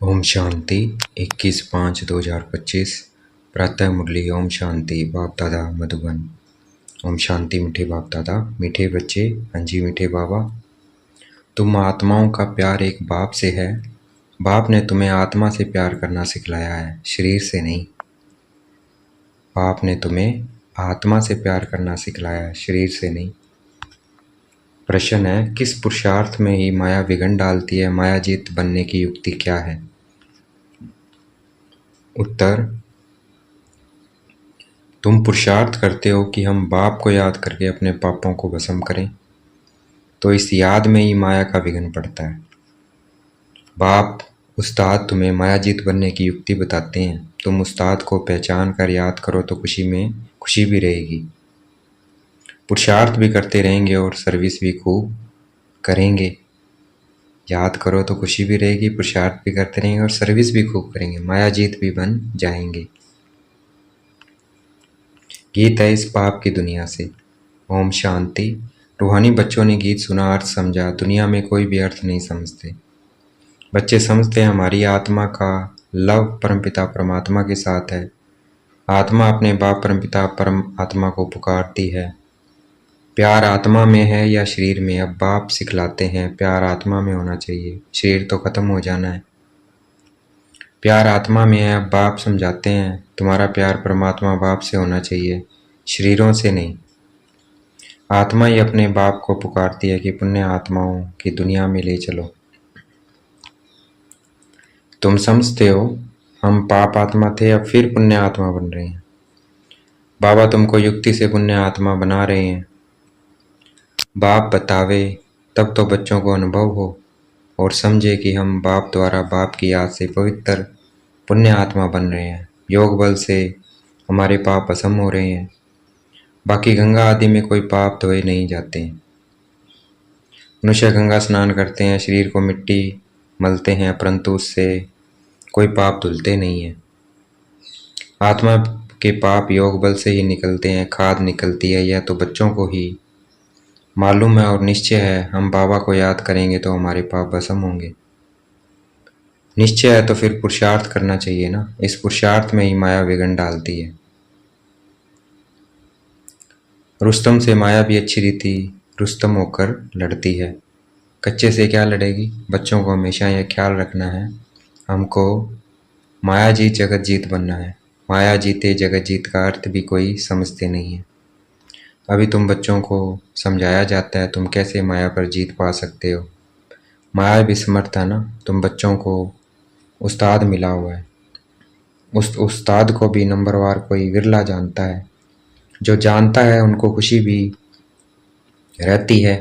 ओम शांति 21/5/2025 प्रातः मुरली। ओम शांति। बाप दादा मधुबन। ओम शांति। मीठे बाप दादा, मीठे बच्चे। हाँ जी मीठे बाबा, तुम आत्माओं का प्यार एक बाप से है। बाप ने तुम्हें आत्मा से प्यार करना सिखलाया है, शरीर से नहीं। बाप ने तुम्हें आत्मा से प्यार करना सिखलाया है, शरीर से नहीं। प्रश्न है, किस पुरुषार्थ में ही माया विघ्न डालती है? मायाजीत बनने की युक्ति क्या है? उत्तर, तुम पुरुषार्थ करते हो कि हम बाप को याद करके अपने पापों को भस्म करें, तो इस याद में ही माया का विघ्न पड़ता है। बाप उस्ताद तुम्हें मायाजीत बनने की युक्ति बताते हैं। तुम उस्ताद को पहचान कर याद करो तो खुशी में खुशी भी रहेगी। पुरुषार्थ भी करते रहेंगे और सर्विस भी खूब करेंगे। याद करो तो खुशी भी रहेगी, पुरुषार्थ भी करते रहेंगे और सर्विस भी खूब करेंगे, मायाजीत भी बन जाएंगे। गीत है इस पाप की दुनिया से। ओम शांति। रूहानी बच्चों ने गीत सुना, अर्थ समझा। दुनिया में कोई भी अर्थ नहीं समझते। बच्चे समझते हैं हमारी आत्मा का लव परमपिता परमात्मा के साथ है। आत्मा अपने बाप परमपिता परम आत्मा को पुकारती है। प्यार आत्मा में है या शरीर में? अब बाप सिखलाते हैं प्यार आत्मा में होना चाहिए, शरीर तो खत्म हो जाना है। प्यार आत्मा में है। अब बाप समझाते हैं तुम्हारा प्यार परमात्मा बाप से होना चाहिए, शरीरों से नहीं। आत्मा ही अपने बाप को पुकारती है कि पुण्य आत्माओं की दुनिया में ले चलो। तुम समझते हो हम पाप आत्मा थे, अब फिर पुण्य आत्मा बन रहे हैं। बाबा तुमको युक्ति से पुण्य आत्मा बना रहे हैं। बाप बतावे तब तो बच्चों को अनुभव हो और समझे कि हम बाप द्वारा बाप की याद से पवित्र पुण्य आत्मा बन रहे हैं। योग बल से हमारे पाप भस्म हो रहे हैं। बाकी गंगा आदि में कोई पाप धोए नहीं जाते। मनुष्य गंगा स्नान करते हैं, शरीर को मिट्टी मलते हैं, परंतु उससे कोई पाप धुलते नहीं है। आत्मा के पाप योग बल से ही निकलते हैं, खाद निकलती है। यह तो बच्चों को ही मालूम है और निश्चय है हम बाबा को याद करेंगे तो हमारे पाप भस्म होंगे। निश्चय है तो फिर पुरुषार्थ करना चाहिए ना। इस पुरुषार्थ में ही माया विघ्न डालती है। रुस्तम से माया भी अच्छी रीति रुस्तम होकर लड़ती है। कच्चे से क्या लड़ेगी? बच्चों को हमेशा यह ख्याल रखना है हमको माया जीत जगत जीत बनना है। माया जीते जगत जीत का अर्थ भी कोई समझते नहीं है। अभी तुम बच्चों को समझाया जाता है तुम कैसे माया पर जीत पा सकते हो। माया भी समर्थ है ना। तुम बच्चों को उस्ताद मिला हुआ है, उस उस्ताद को भी नंबरवार कोई विरला जानता है। जो जानता है उनको खुशी भी रहती है।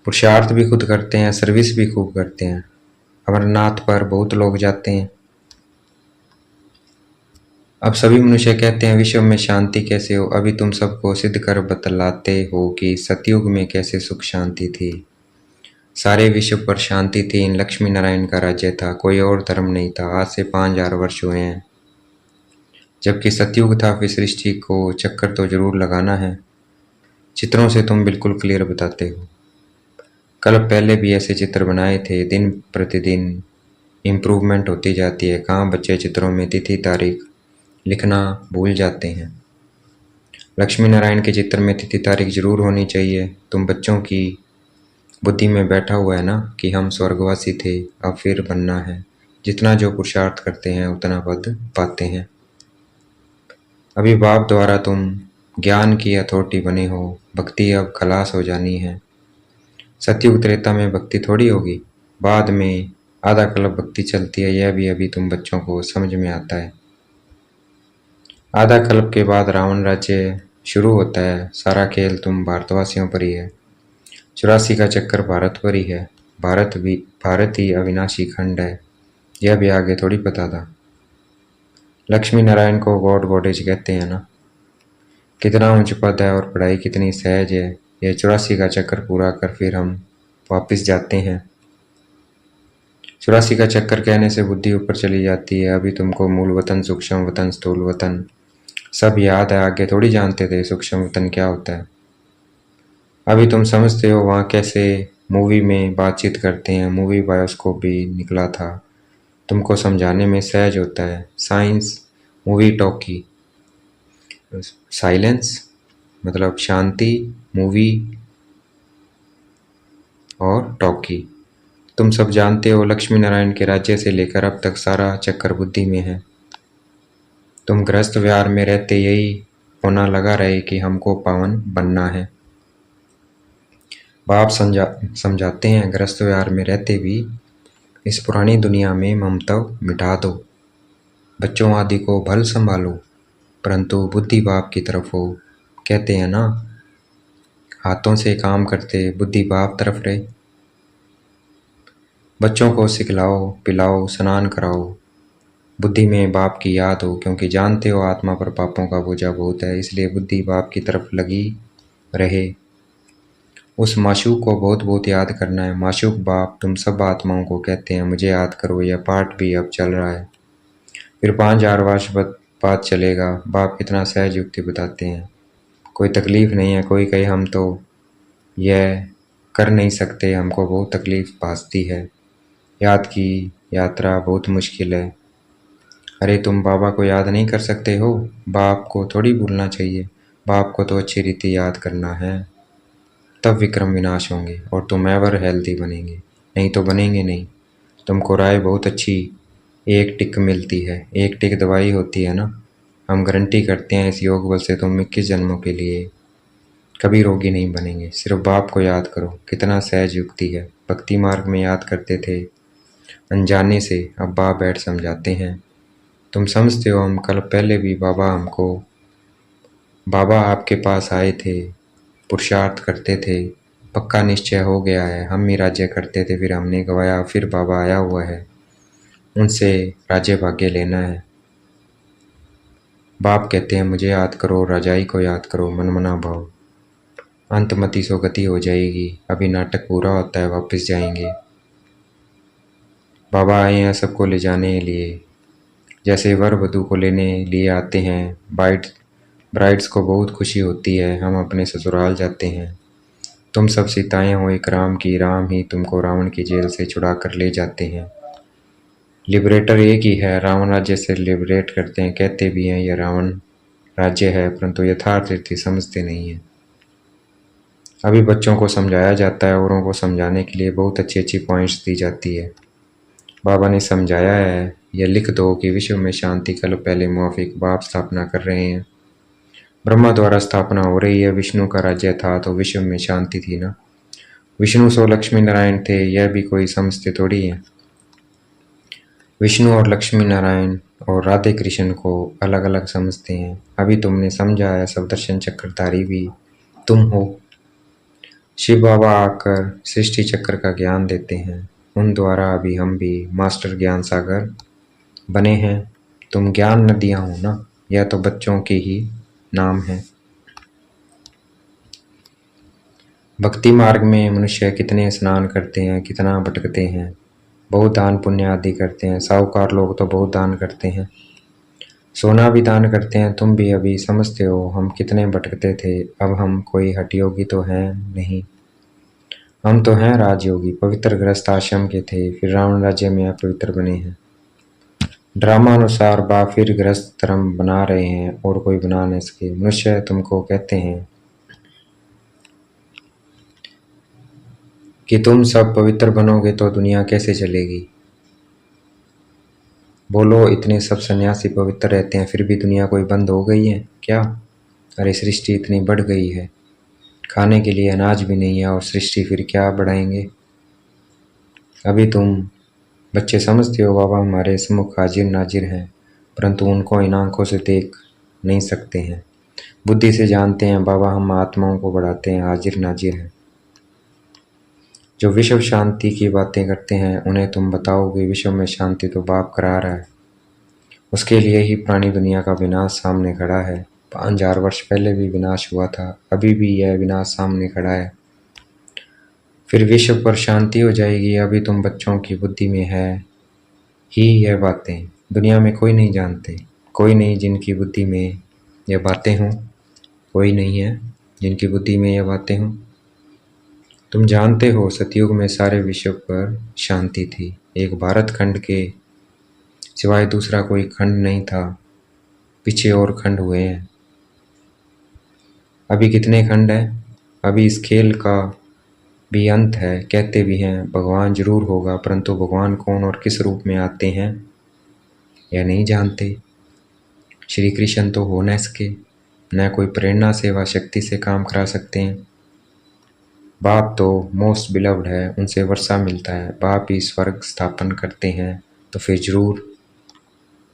पुरुषार्थ भी खुद करते हैं, सर्विस भी खूब करते हैं। अमरनाथ पर बहुत लोग जाते हैं। अब सभी मनुष्य कहते हैं विश्व में शांति कैसे हो। अभी तुम सबको सिद्ध कर बतलाते हो कि सतयुग में कैसे सुख शांति थी। सारे विश्व पर शांति थी। इन लक्ष्मी नारायण का राज्य था, कोई और धर्म नहीं था। आज से 5000 वर्ष हुए हैं। जबकि सतयुग था, फिर सृष्टि को चक्कर तो जरूर लगाना है। चित्रों से तुम बिल्कुल क्लियर बताते हो। कल पहले भी ऐसे चित्र बनाए थे। दिन प्रतिदिन इम्प्रूवमेंट होती जाती है। कहाँ बच्चे चित्रों में तिथि तारीख लिखना भूल जाते हैं। लक्ष्मी नारायण के चित्र में तिथि तारीख जरूर होनी चाहिए। तुम बच्चों की बुद्धि में बैठा हुआ है ना कि हम स्वर्गवासी थे, अब फिर बनना है। जितना जो पुरुषार्थ करते हैं उतना पद पाते हैं। अभी बाप द्वारा तुम ज्ञान की अथॉरिटी बने हो। भक्ति अब खलास हो जानी है। सतयुग त्रेता में भक्ति थोड़ी होगी, बाद में आधा कल्प भक्ति चलती है। यह भी अभी तुम बच्चों को समझ में आता है। आधा कल्प के बाद रावण राज्य शुरू होता है। सारा खेल तुम भारतवासियों पर ही है। 84 का चक्कर भारत पर ही है। भारत ही अविनाशी खंड है। यह भी आगे थोड़ी पता था। लक्ष्मी नारायण को गॉड गॉडेज कहते हैं ना। कितना उच्च पद है और पढ़ाई कितनी सहज है। यह 84 का चक्कर पूरा कर फिर हम वापस जाते हैं। 84 का चक्कर कहने से बुद्धि ऊपर चली जाती है। अभी तुमको मूल वतन, सूक्ष्म वतन, स्थूल वतन सब याद है। आगे थोड़ी जानते थे सूक्ष्म वतन क्या होता है। अभी तुम समझते हो वहाँ कैसे मूवी में बातचीत करते हैं। मूवी बायोस्कोप भी निकला था। तुमको समझाने में सहज होता है। Science, movie, talkie. साइलेंस मतलब शांति, मूवी और टॉकी। तुम सब जानते हो लक्ष्मी नारायण के राज्य से लेकर अब तक सारा चक्कर बुद्धि में है। तुम गृहस्थ विहार में रहते यही होना लगा रहे कि हमको पावन बनना है। बाप समझाते हैं गृहस्थ विहार में रहते भी इस पुरानी दुनिया में ममत्व मिटा दो। बच्चों आदि को भल संभालो, परंतु बुद्धि बाप की तरफ हो। कहते हैं ना, हाथों से काम करते बुद्धि बाप तरफ रहे। बच्चों को सिखलाओ, पिलाओ, स्नान कराओ, बुद्धि में बाप की याद हो, क्योंकि जानते हो आत्मा पर पापों का बोझा बहुत है, इसलिए बुद्धि बाप की तरफ लगी रहे। उस माशूक को बहुत बहुत याद करना है। माशूक बाप तुम सब आत्माओं को कहते हैं मुझे याद करो। यह पाठ भी अब चल रहा है, फिर 5000 वर्ष बाद चलेगा। बाप कितना सहज युक्ति बताते हैं, कोई तकलीफ नहीं है। कोई कहे हम तो यह कर नहीं सकते, हमको बहुत तकलीफ भासती है, याद की यात्रा बहुत मुश्किल है। अरे तुम बाबा को याद नहीं कर सकते हो? बाप को थोड़ी भूलना चाहिए, बाप को तो अच्छी रीति याद करना है, तब विक्रम विनाश होंगे और तुम एवर हेल्दी बनेंगे, नहीं तो बनेंगे नहीं। तुमको राय बहुत अच्छी एक टिक मिलती है, एक टिक दवाई होती है ना। हम गारंटी करते हैं इस योग बल से तुम 21 जन्मों के लिए कभी रोगी नहीं बनेंगे। सिर्फ बाप को याद करो, कितना सहज युक्ति है। भक्ति मार्ग में याद करते थे अनजाने से, अब बाप बैठ समझाते हैं। तुम समझते हो हम कल पहले भी बाबा आपके पास आए थे, पुरुषार्थ करते थे, पक्का निश्चय हो गया है, हम ही राज्य करते थे, फिर हमने गवाया, फिर बाबा आया हुआ है, उनसे राज्य भाग्य लेना है। बाप कहते हैं मुझे याद करो, राजाई को याद करो, मनमना भाव, अंतमति सो गति हो जाएगी। अभी नाटक पूरा होता है, वापस जाएंगे। बाबा आए हैं सबको ले जाने के लिए, जैसे वर वधू को लेने लिए आते हैं। ब्राइड्स को बहुत खुशी होती है, हम अपने ससुराल जाते हैं। तुम सब सीताएं हो एक राम की, राम ही तुमको रावण की जेल से छुड़ा कर ले जाते हैं। लिबरेटर एक ही है, रावण राज्य से लिबरेट करते हैं। कहते भी हैं यह रावण राज्य है, परंतु यथार्थ रीति समझते नहीं है। अभी बच्चों को समझाया जाता है, औरों को समझाने के लिए बहुत अच्छी अच्छी पॉइंट्स दी जाती है। बाबा ने समझाया है, यह लिख दो कि विश्व में शांति कल पहले मुआफिक बाप स्थापना कर रहे हैं। ब्रह्मा द्वारा स्थापना हो रही है, विष्णु का राज्य था तो विश्व में शांति थी ना। विष्णु सो लक्ष्मी नारायण थे, यह भी कोई समझते थोड़ी है। विष्णु और लक्ष्मी नारायण और राधे कृष्ण को अलग अलग समझते हैं। अभी तुमने समझा है, सब दर्शन चक्रधारी भी तुम हो। शिव बाबा आकर सृष्टि चक्र का ज्ञान देते हैं, उन द्वारा अभी हम भी मास्टर ज्ञान सागर बने हैं। तुम ज्ञान नदियाँ हो ना, यह तो बच्चों के ही नाम है। भक्ति मार्ग में मनुष्य कितने स्नान करते हैं, कितना भटकते हैं, बहुत दान पुण्य आदि करते हैं। साहूकार लोग तो बहुत दान करते हैं, सोना भी दान करते हैं। तुम भी अभी समझते हो हम कितने भटकते थे। अब हम कोई हठयोगी तो हैं नहीं, हम तो हैं राजयोगी। पवित्र गृहस्थ आश्रम के थे, फिर रावण राज्य में अपवित्र बने हैं। ड्रामा अनुसार बा फिर गृहस्थ धर्म बना रहे हैं और कोई बना नहीं सके। मनुष्य तुमको कहते हैं कि तुम सब पवित्र बनोगे तो दुनिया कैसे चलेगी। बोलो, इतने सब सन्यासी पवित्र रहते हैं, फिर भी दुनिया कोई बंद हो गई है क्या? अरे सृष्टि इतनी बढ़ गई है, खाने के लिए अनाज भी नहीं है और सृष्टि फिर क्या बढ़ाएंगे। अभी तुम बच्चे समझते हो बाबा हमारे सम्मुख हाजिर नाजिर हैं, परंतु उनको इन आंखों से देख नहीं सकते हैं। बुद्धि से जानते हैं बाबा हम आत्माओं को बढ़ाते हैं, हाजिर नाजिर हैं। जो विश्व शांति की बातें करते हैं उन्हें तुम बताओगे विश्व में शांति तो बाप करा रहा है, उसके लिए ही पुरानी दुनिया का विनाश सामने खड़ा है। 5000 वर्ष पहले भी विनाश हुआ था, अभी भी यह विनाश सामने खड़ा है, फिर विश्व पर शांति हो जाएगी। अभी तुम बच्चों की बुद्धि में है ही यह बातें, दुनिया में कोई नहीं जानते, कोई नहीं जिनकी बुद्धि में यह बातें हों, कोई नहीं है जिनकी बुद्धि में यह बातें हों। तुम जानते हो सतयुग में सारे विश्व पर शांति थी, एक भारत खंड के सिवाय दूसरा कोई खंड नहीं था। पीछे और खंड हुए हैं। अभी कितने खंड हैं? अभी इस खेल का भी अंत है। कहते भी हैं भगवान जरूर होगा, परंतु भगवान कौन और किस रूप में आते हैं यह नहीं जानते। श्री कृष्ण तो हो न सके, न कोई प्रेरणा से व शक्ति से काम करा सकते हैं। बाप तो मोस्ट बिलव्ड है, उनसे वर्षा मिलता है। बाप ही स्वर्ग स्थापन करते हैं, तो फिर जरूर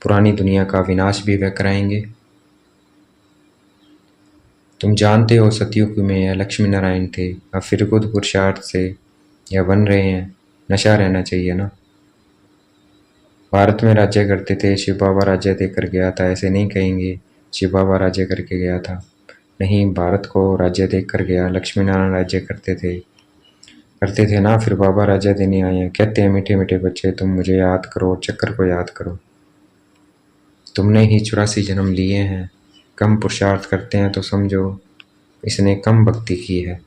पुरानी दुनिया का विनाश भी वह कराएंगे। तुम जानते हो सतयुग में यह लक्ष्मी नारायण थे, अब फिर खुद पुरुषार्थ से यह बन रहे हैं। नशा रहना चाहिए ना। भारत में राज्य करते थे, शिव बाबा राज्य देकर गया था, ऐसे नहीं कहेंगे शिव बाबा राज्य करके गया था। नहीं, भारत को राज्य देकर गया। लक्ष्मी नारायण राज्य करते थे ना, फिर बाबा राज्य देने आए हैं। कहते हैं मीठे मीठे बच्चे तुम मुझे याद करो, चक्कर को याद करो। तुमने ही 84 जन्म लिए हैं। कम पुरुषार्थ करते हैं तो समझो इसने कम भक्ति की है।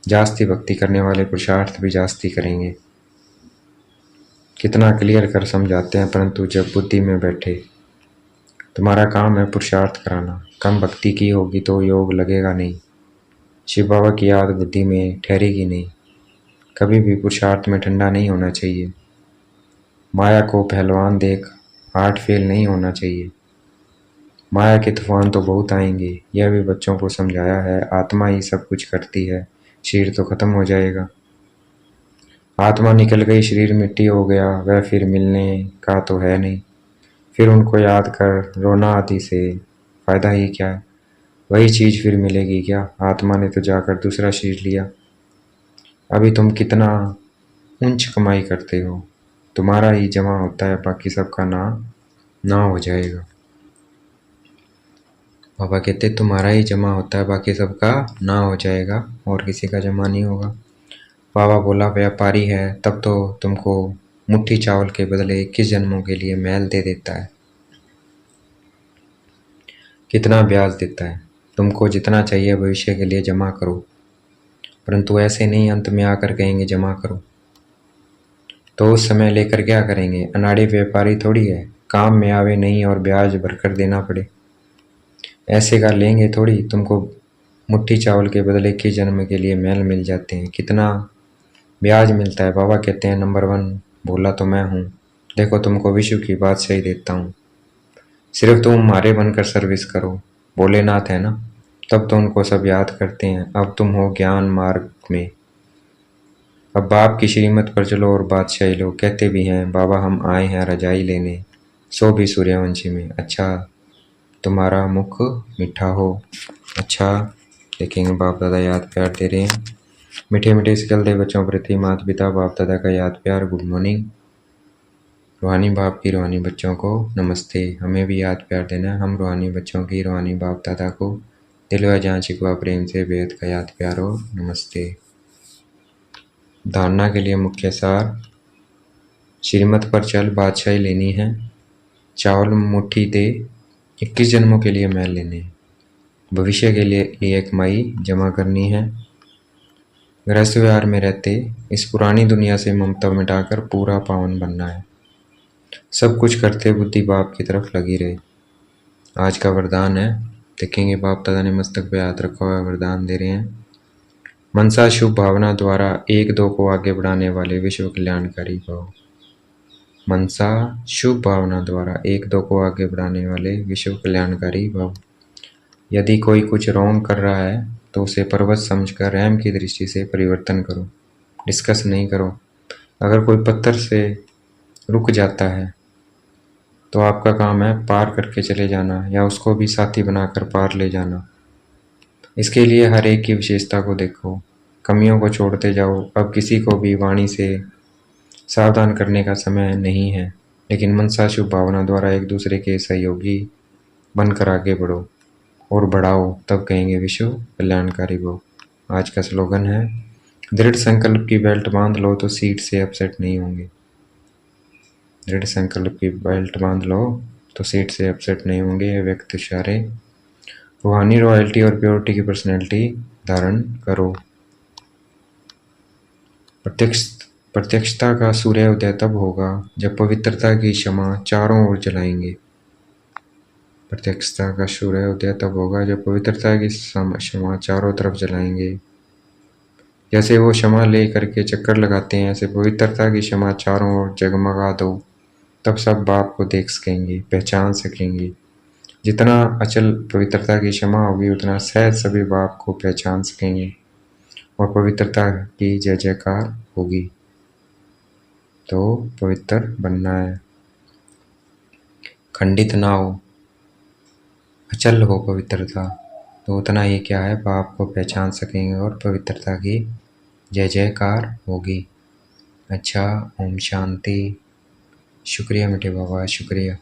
जास्ती भक्ति करने वाले पुरुषार्थ भी जास्ती करेंगे। कितना क्लियर कर समझाते हैं, परंतु जब बुद्धि में बैठे। तुम्हारा काम है पुरुषार्थ कराना। कम भक्ति की होगी तो योग लगेगा नहीं। शिव बाबा की याद बुद्धि में ठहरेगी नहीं। कभी भी पुरुषार्थ में ठंडा नहीं होना चाहिए। माया को पहलवान देख हार्ट फेल नहीं होना चाहिए। माया के तूफान तो बहुत आएंगे, यह भी बच्चों को समझाया है। आत्मा ही सब कुछ करती है, शरीर तो खत्म हो जाएगा। आत्मा निकल गई, शरीर मिट्टी हो गया, वह फिर मिलने का तो है नहीं। फिर उनको याद कर रोना आदि से फायदा ही क्या है? वही चीज फिर मिलेगी क्या? आत्मा ने तो जाकर दूसरा शरीर लिया। अभी तुम कितना ऊंच कमाई करते हो, तुम्हारा ही जमा होता है, बाकी सबका ना हो जाएगा। बाबा कहते तुम्हारा ही जमा होता है, बाकी सबका ना हो जाएगा और किसी का जमा नहीं होगा। बाबा बोला व्यापारी है तब तो तुमको मुट्ठी चावल के बदले 21 जन्मों के लिए महल दे देता है। कितना ब्याज देता है। तुमको जितना चाहिए भविष्य के लिए जमा करो, परंतु ऐसे नहीं अंत में आकर कहेंगे जमा करो। तो उस समय लेकर क्या करेंगे? अनाड़ी व्यापारी थोड़ी है, काम में आवे नहीं और ब्याज भरकर देना पड़े। ऐसे का लेंगे थोड़ी। तुमको मुट्ठी चावल के बदले 21 जन्म के लिए महल मिल जाते हैं। कितना ब्याज मिलता है। बाबा कहते हैं नंबर 1 भोला तो मैं हूँ। देखो तुमको विश्व की बादशाही देता हूँ, सिर्फ तुम हमारे बनकर सर्विस करो। भोलेनाथ है ना, तब तो उनको सब याद करते हैं। अब तुम हो ज्ञान मार्ग में, अब बाप की श्रीमत पर चलो और बादशाही लो। कहते भी हैं बाबा हम आए हैं रजाई लेने, सो भी सूर्यवंशी में। अच्छा तुम्हारा मुख मीठा हो। अच्छा देखेंगे बाप दादा याद प्यार दे रहे हैं। मीठे मीठे सिकल दे बच्चों प्रति माता पिता बाप दादा का याद प्यार। Good morning. रूहानी बाप की रूहानी बच्चों को नमस्ते। हमें भी याद प्यार देना। हम रूहानी बच्चों की रूहानी बाप दादा को दिल व जान शिकवा प्रेम से बेहद का याद प्यार हो नमस्ते। धारणा के लिए मुख्य सार, श्रीमत पर चल बादशाही लेनी है। चावल मुट्ठी दे, 21 जन्मों के लिए महल लेने हैं। भविष्य के लिए कमाई जमा करनी है। गृहस्थ व्यवहार में रहते इस पुरानी दुनिया से ममता मिटाकर पूरा पावन बनना है। सब कुछ करते बुद्धि बाप की तरफ लगी रहे। आज का वरदान है, देखेंगे बाप दादा ने मस्तक पे हाथ रखा हुआ वरदान दे रहे हैं। मनसा शुभ भावना द्वारा 1-2 को आगे बढ़ाने वाले विश्व कल्याणकारी भव। मनसा शुभ भावना द्वारा 1-2 को आगे बढ़ाने वाले विश्व कल्याणकारी भव। यदि कोई कुछ रॉन्ग कर रहा है तो उसे पर्वत समझकर रहम की दृष्टि से परिवर्तन करो, डिस्कस नहीं करो। अगर कोई पत्थर से रुक जाता है तो आपका काम है पार करके चले जाना या उसको भी साथी बनाकर पार ले जाना। इसके लिए हर एक की विशेषता को देखो, कमियों को छोड़ते जाओ। अब किसी को भी वाणी से सावधान करने का समय नहीं है, लेकिन मनसा शुभ भावना द्वारा एक दूसरे के सहयोगी बनकर आगे बढ़ो और बढ़ाओ, तब कहेंगे विश्व कल्याणकारी भव। आज का स्लोगन है, दृढ़ संकल्प की बेल्ट बांध लो तो सीट से अपसेट नहीं होंगे। दृढ़ संकल्प की बेल्ट बांध लो तो सीट से अपसेट नहीं होंगे। ये व्यक्ति इशारे रूहानी रॉयल्टी और प्योरिटी की पर्सनैलिटी धारण करो। प्रत्यक्ष प्रत्यक्षता का सूर्योदय तब होगा जब पवित्रता की शमा चारों ओर जलाएंगे। प्रत्यक्षता का सूर्योदय तब होगा जब पवित्रता की शमा चारों तरफ जलाएंगे। जैसे वो क्षमा ले करके चक्कर लगाते हैं, ऐसे पवित्रता की क्षमा चारों ओर जगमगा दो, तब सब बाप को देख सकेंगे, पहचान सकेंगे। जितना अचल पवित्रता की क्षमा होगी उतना सहज सभी बाप को पहचान सकेंगे और पवित्रता की जय जयकार होगी। तो पवित्र बनना है, खंडित ना हो, अचल हो पवित्रता, तो उतना ही क्या है, बाप को पहचान सकेंगे और पवित्रता की जय जयकार होगी। अच्छा, ओम शांति। शुक्रिया मीठे बाबा, शुक्रिया।